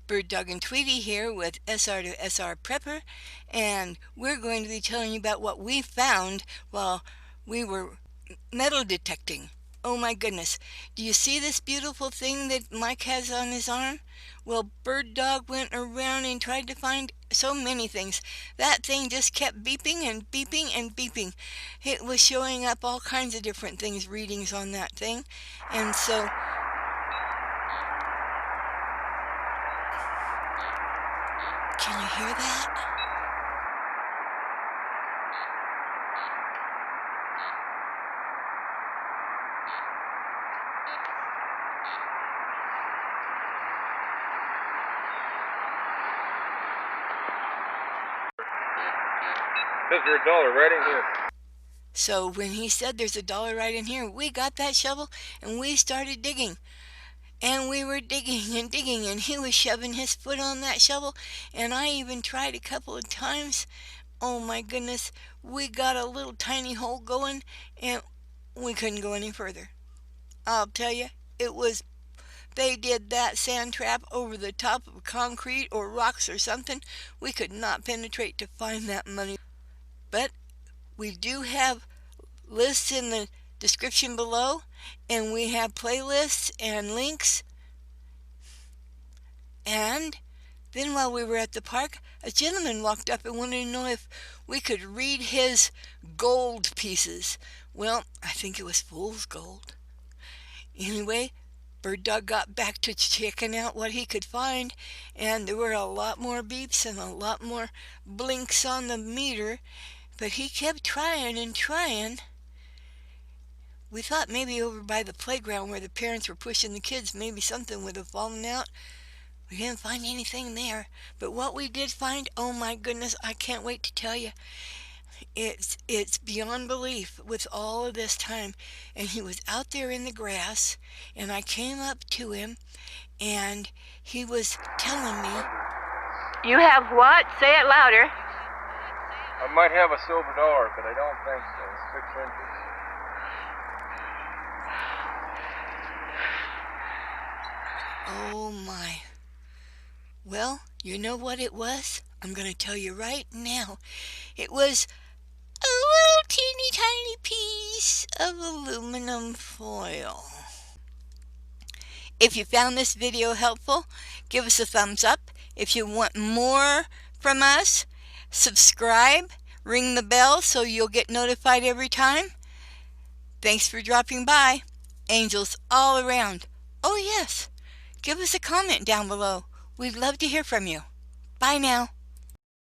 BirdDog and Tweetie here with Sr2Sr-Prepper, and we're going to be telling you about what we found while we were metal detecting. Oh my goodness. Do you see this beautiful thing that Mike has on his arm? Well, BirdDog went around and tried to find so many things. That thing just kept beeping and beeping and beeping. It was showing up all kinds of different things, readings on that thing. And so can you hear that? Says there's $1 right in here. So when he said there's $1 right in here, we got that shovel and we started digging. And we were digging and digging, and he was shoving his foot on that shovel, and I even tried a couple of times. Oh my goodness, we got a little tiny hole going, and we couldn't go any further. I'll tell you, they did that sand trap over the top of concrete or rocks or something. We could not penetrate to find that money. But we do have lists in the description below, and we have playlists and links. And then while we were at the park, a gentleman walked up and wanted to know if we could read his gold pieces. Well, I think it was fool's gold. Anyway, BirdDog got back to checking out what he could find, and there were a lot more beeps and a lot more blinks on the meter, but he kept trying and trying. We thought maybe over by the playground where the parents were pushing the kids, maybe something would have fallen out. We didn't find anything there, but what we did find, oh my goodness, I can't wait to tell you. It's beyond belief with all of this time. And he was out there in the grass, and I came up to him, and he was telling me, "You have what? Say it louder." I might have a silver dollar, but I don't think so. It's 6 inches. oh my. Well, you know what it was? I'm going to tell you right now. It was a little teeny tiny piece of aluminum foil. If you found this video helpful, give us a thumbs up. If you want more from us, subscribe, ring the bell so you'll get notified every time. Thanks for dropping by. Angels all around. Oh yes, give us a comment down below. We'd love to hear from you. Bye now.